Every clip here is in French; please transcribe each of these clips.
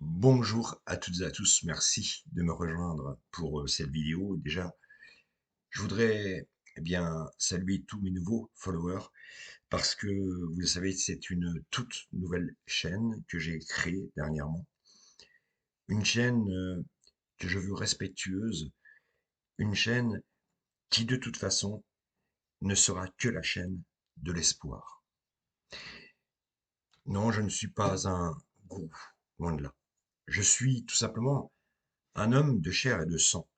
Bonjour à toutes et à tous, merci de me rejoindre pour cette vidéo. Déjà, je voudrais saluer tous mes nouveaux followers parce que vous le savez, c'est une toute nouvelle chaîne que j'ai créée dernièrement. Une chaîne que je veux respectueuse, une chaîne qui de toute façon ne sera que la chaîne de l'espoir. Non, je ne suis pas un gourou, loin de là. Je suis tout simplement un homme de chair et de sang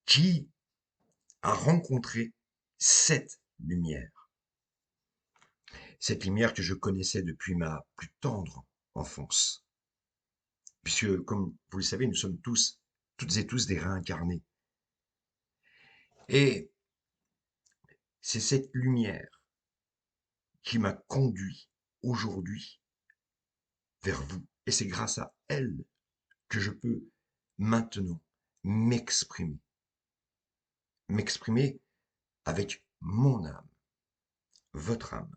qui a rencontré cette lumière. Cette lumière que je connaissais depuis ma plus tendre enfance. Puisque, comme vous le savez, nous sommes toutes et tous des réincarnés. Et c'est cette lumière qui m'a conduit aujourd'hui vers vous. Et c'est grâce à elle que je peux maintenant m'exprimer. M'exprimer avec mon âme, votre âme.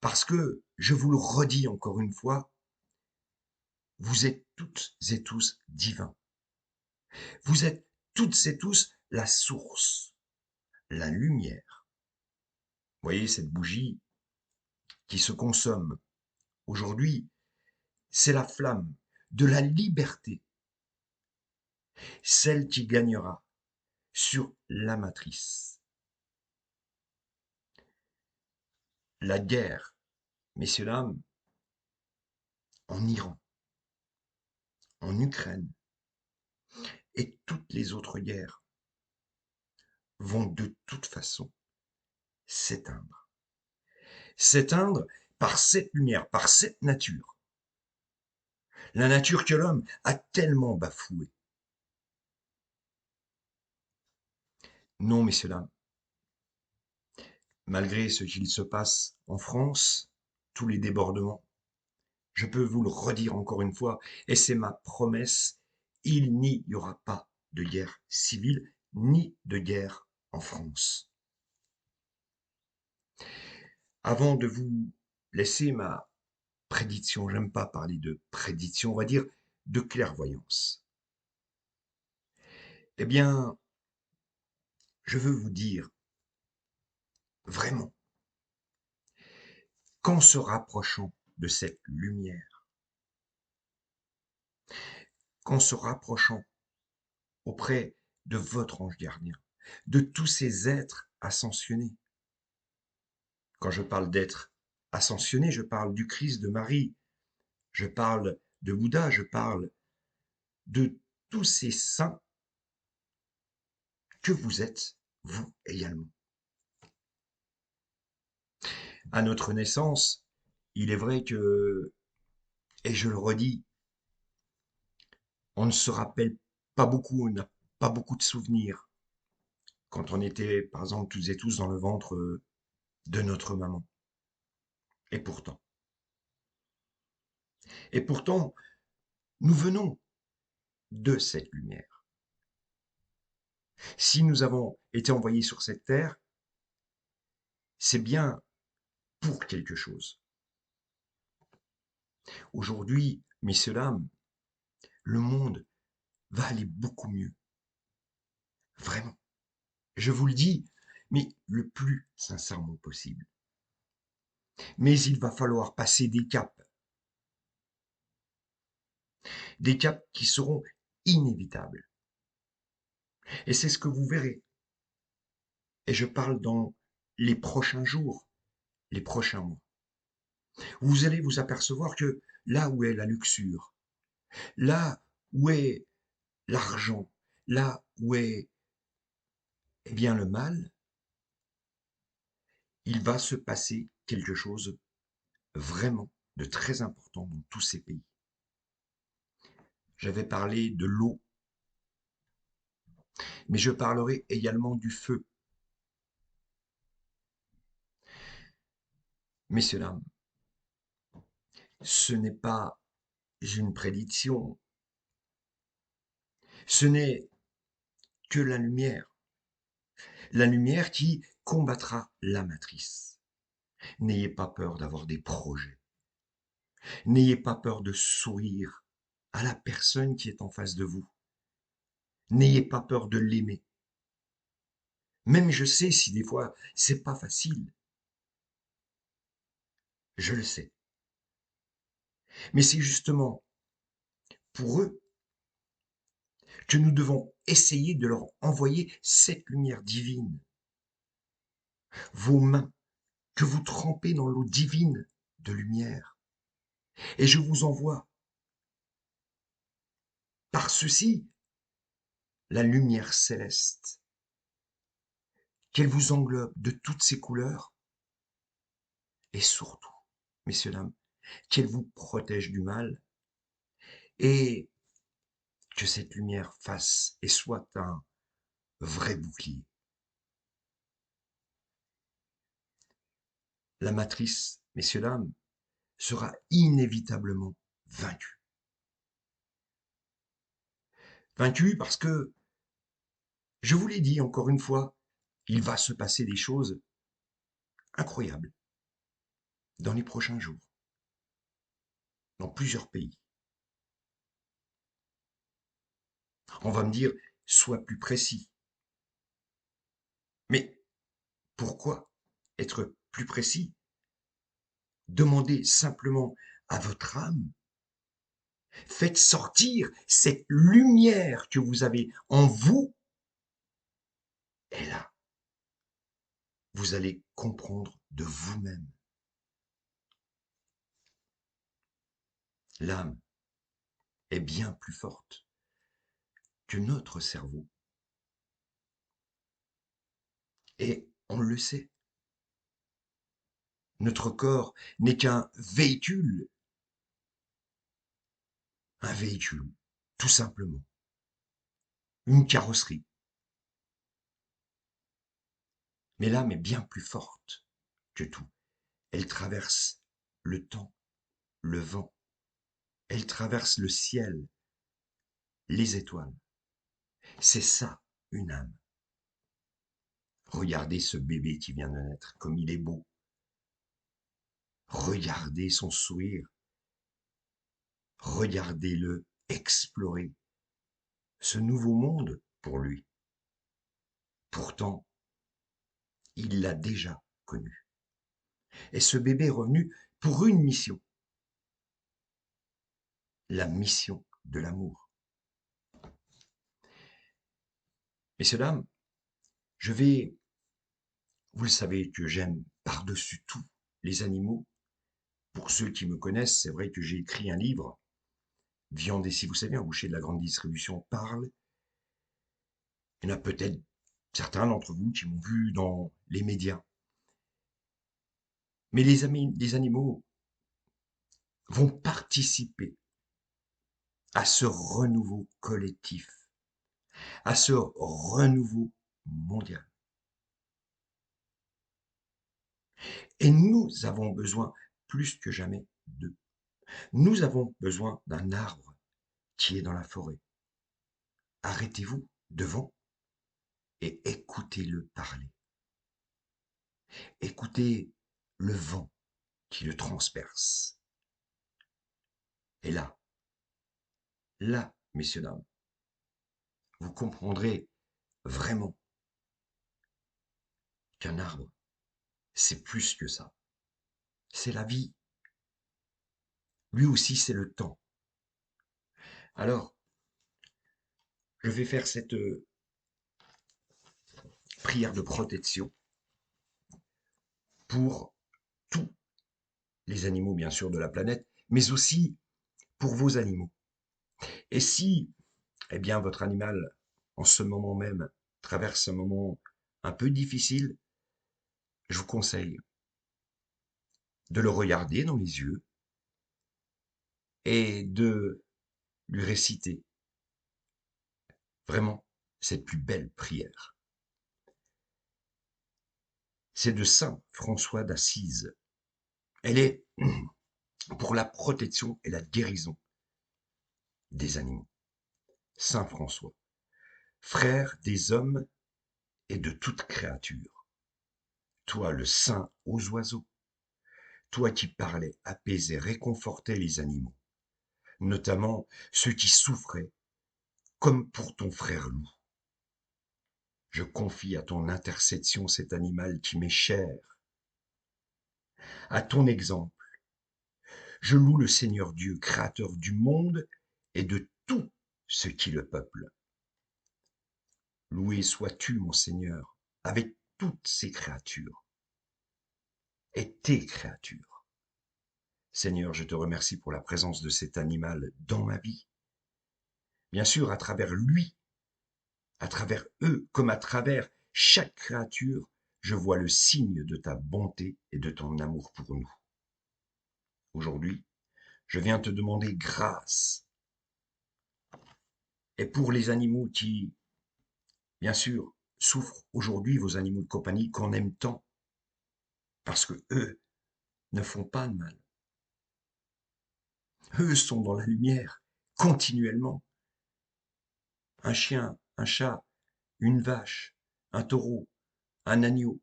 Parce que, je vous le redis encore une fois, vous êtes toutes et tous divins. Vous êtes toutes et tous la source, la lumière. Vous voyez cette bougie qui se consomme aujourd'hui, c'est la flamme de la liberté, celle qui gagnera sur la matrice. La guerre, messieurs, dames, en Iran, en Ukraine et toutes les autres guerres vont de toute façon s'éteindre. S'éteindre par cette lumière, par cette nature. La nature que l'homme a tellement bafouée. Non, messieurs, dames, malgré ce qu'il se passe en France, tous les débordements, je peux vous le redire encore une fois, et c'est ma promesse, il n'y aura pas de guerre civile ni de guerre en France. Avant de vous laisser ma prédiction, j'aime pas parler de prédiction, on va dire de clairvoyance. Eh bien, je veux vous dire, vraiment, qu'en se rapprochant de cette lumière, qu'en se rapprochant auprès de votre ange gardien, de tous ces êtres ascensionnés. Quand je parle d'êtres ascensionnés, je parle du Christ, de Marie, je parle de Bouddha, je parle de tous ces saints que vous êtes, vous également. À notre naissance, il est vrai que, et je le redis, on ne se rappelle pas beaucoup, on n'a pas beaucoup de souvenirs quand on était, par exemple, toutes et tous dans le ventre de notre maman. Et pourtant, et pourtant, nous venons de cette lumière. Si nous avons été envoyés sur cette terre, c'est bien pour quelque chose. Aujourd'hui, messieurs, dames, le monde va aller beaucoup mieux. Vraiment. Je vous le dis, mais le plus sincèrement possible. Mais il va falloir passer des caps qui seront inévitables. Et c'est ce que vous verrez. Et je parle dans les prochains jours, les prochains mois. Vous allez vous apercevoir que là où est la luxure, là où est l'argent, là où est bien le mal, il va se passer quelque chose vraiment de très important dans tous ces pays. J'avais parlé de l'eau, mais je parlerai également du feu. Messieurs, dames, ce n'est pas une prédiction, ce n'est que la lumière qui combattra la matrice. N'ayez pas peur d'avoir des projets. N'ayez pas peur de sourire à la personne qui est en face de vous. N'ayez pas peur de l'aimer. Même je sais si des fois c'est pas facile, je le sais. Mais c'est justement pour eux que nous devons essayer de leur envoyer cette lumière divine. Vos mains que vous trempez dans l'eau divine de lumière. Et je vous envoie par ceci la lumière céleste, qu'elle vous englobe de toutes ses couleurs et surtout, messieurs, dames, qu'elle vous protège du mal et que cette lumière fasse et soit un vrai bouclier. La matrice, messieurs, dames, sera inévitablement vaincue. Vaincue parce que, je vous l'ai dit encore une fois, il va se passer des choses incroyables dans les prochains jours, dans plusieurs pays. On va me dire, sois plus précis. Mais pourquoi être plus précis? Demandez simplement à votre âme. Faites sortir cette lumière que vous avez en vous. Et là, vous allez comprendre de vous-même. L'âme est bien plus forte que notre cerveau. Et on le sait. Notre corps n'est qu'un véhicule. Un véhicule, tout simplement. Une carrosserie. Mais l'âme est bien plus forte que tout. Elle traverse le temps, le vent. Elle traverse le ciel, les étoiles. C'est ça, une âme. Regardez ce bébé qui vient de naître, comme il est beau. Regardez son sourire. Regardez-le explorer ce nouveau monde pour lui. Pourtant, il l'a déjà connu. Et ce bébé est revenu pour une mission. La mission de l'amour. Messieurs, dames, vous le savez que j'aime par-dessus tout les animaux. Pour ceux qui me connaissent, c'est vrai que j'ai écrit un livre, Viande et si vous savez, un boucher de la grande distribution parle. Il y en a peut-être certains d'entre vous qui m'ont vu dans les médias. Mais les animaux vont participer à ce renouveau collectif, à ce renouveau mondial. Et nous avons besoin plus que jamais d'eux. Nous avons besoin d'un arbre qui est dans la forêt. Arrêtez-vous devant et écoutez-le parler. Écoutez le vent qui le transperce. Et là, messieurs, dames, vous comprendrez vraiment qu'un arbre, c'est plus que ça. C'est la vie. Lui aussi, c'est le temps. Alors, je vais faire cette prière de protection pour tous les animaux, bien sûr, de la planète, mais aussi pour vos animaux. Et si, eh bien, votre animal, en ce moment même, traverse un moment un peu difficile, je vous conseille de le regarder dans les yeux et de lui réciter vraiment cette plus belle prière. C'est de Saint François d'Assise. Elle est pour la protection et la guérison des animaux. Saint François, frère des hommes et de toute créature, toi le saint aux oiseaux, toi qui parlais, apaisais, réconfortais les animaux, notamment ceux qui souffraient, comme pour ton frère loup. Je confie à ton intercession cet animal qui m'est cher. À ton exemple, je loue le Seigneur Dieu, créateur du monde et de tout ce qui le peuple. Loué sois-tu, mon Seigneur, avec toutes ces créatures et tes créatures. Seigneur, je te remercie pour la présence de cet animal dans ma vie. Bien sûr, à travers lui, à travers eux, comme à travers chaque créature, je vois le signe de ta bonté et de ton amour pour nous. Aujourd'hui, je viens te demander grâce. Et pour les animaux qui, bien sûr, souffrent aujourd'hui, vos animaux de compagnie qu'on aime tant, parce que eux ne font pas de mal. Eux sont dans la lumière, continuellement. Un chien, un chat, une vache, un taureau, un agneau,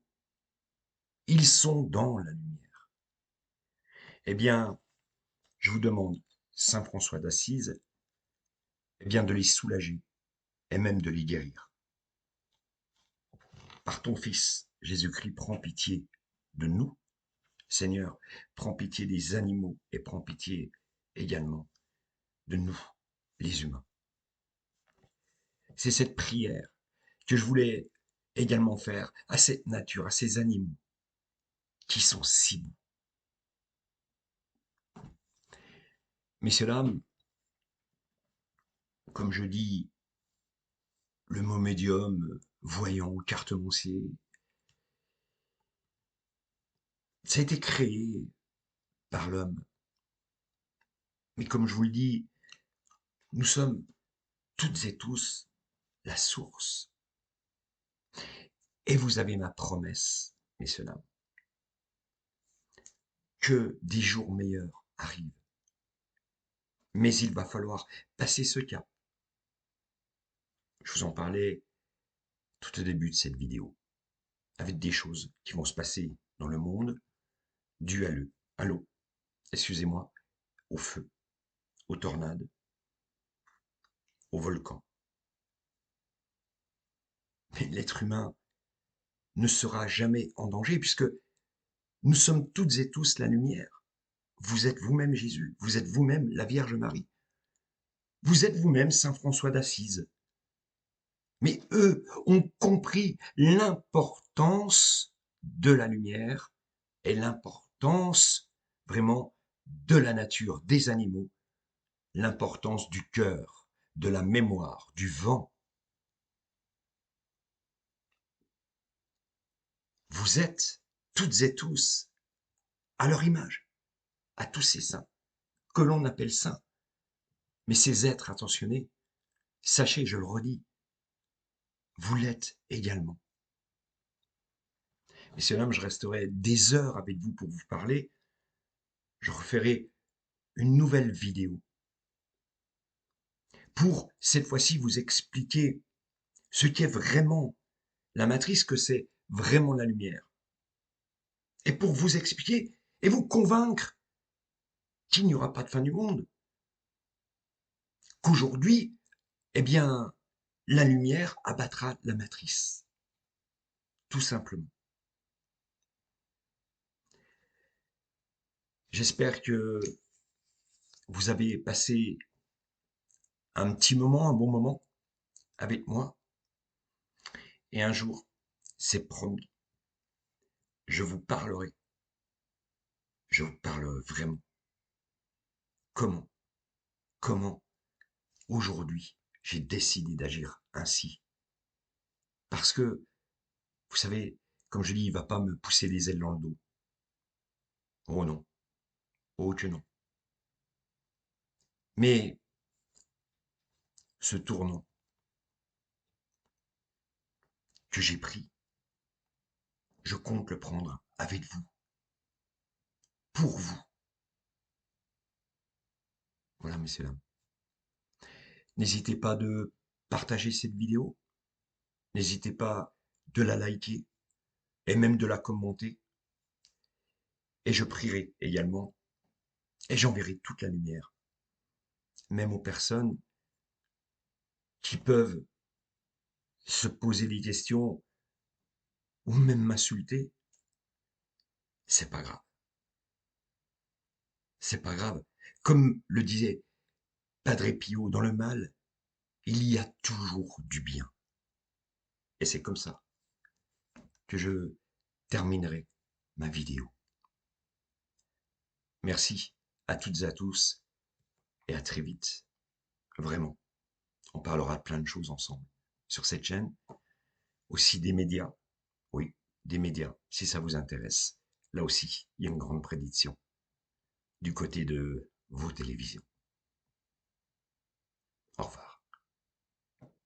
ils sont dans la lumière. Eh bien, je vous demande, Saint François d'Assise, eh bien de les soulager et même de les guérir. Par ton Fils, Jésus-Christ, prends pitié de nous. Seigneur, prends pitié des animaux et prends pitié également de nous, les humains. C'est cette prière que je voulais également faire à cette nature, à ces animaux qui sont si beaux. Messieurs, dames, comme je dis, le mot médium, voyant, cartomancier, ça a été créé par l'homme. Mais comme je vous le dis, nous sommes toutes et tous la source. Et vous avez ma promesse, messieurs, dames, que des jours meilleurs arrivent. Mais il va falloir passer ce cap. Je vous en parlais tout au début de cette vidéo, avec des choses qui vont se passer dans le monde dues à l'eau, excusez-moi, au feu, aux tornades, aux volcans. Mais l'être humain ne sera jamais en danger puisque nous sommes toutes et tous la lumière. Vous êtes vous-même Jésus, vous êtes vous-même la Vierge Marie. Vous êtes vous-même Saint François d'Assise. Mais eux ont compris l'importance de la lumière et l'importance vraiment de la nature, des animaux, l'importance du cœur, de la mémoire, du vent. Vous êtes toutes et tous à leur image, à tous ces saints, que l'on appelle saints. Mais ces êtres attentionnés, sachez, je le redis, vous l'êtes également. Messieurs, dames, je resterai des heures avec vous pour vous parler. Je referai une nouvelle vidéo pour, cette fois-ci, vous expliquer ce qu'est vraiment la matrice, que c'est vraiment la lumière. Et pour vous expliquer et vous convaincre qu'il n'y aura pas de fin du monde. Qu'aujourd'hui, eh bien, la lumière abattra la matrice. Tout simplement. J'espère que vous avez passé un petit moment, un bon moment avec moi. Et un jour, c'est promis, je vous parlerai. Je vous parlerai vraiment. Comment, comment aujourd'hui j'ai décidé d'agir ainsi. Parce que, vous savez, comme je dis, il ne va pas me pousser les ailes dans le dos. Oh non, oh que non. Mais ce tournant que j'ai pris, je compte le prendre avec vous, pour vous. Voilà, messieurs, dames. N'hésitez pas de partager cette vidéo. N'hésitez pas de la liker et même de la commenter. Et je prierai également, et j'enverrai toute la lumière, même aux personnes qui peuvent se poser des questions ou même m'insulter. C'est pas grave. C'est pas grave. Comme le disait Padre Pio, dans le mal, il y a toujours du bien. Et c'est comme ça que je terminerai ma vidéo. Merci à toutes et à tous et à très vite. Vraiment, on parlera de plein de choses ensemble sur cette chaîne. Aussi des médias. Oui, des médias, si ça vous intéresse. Là aussi, il y a une grande prédiction du côté de vos télévisions. Au revoir.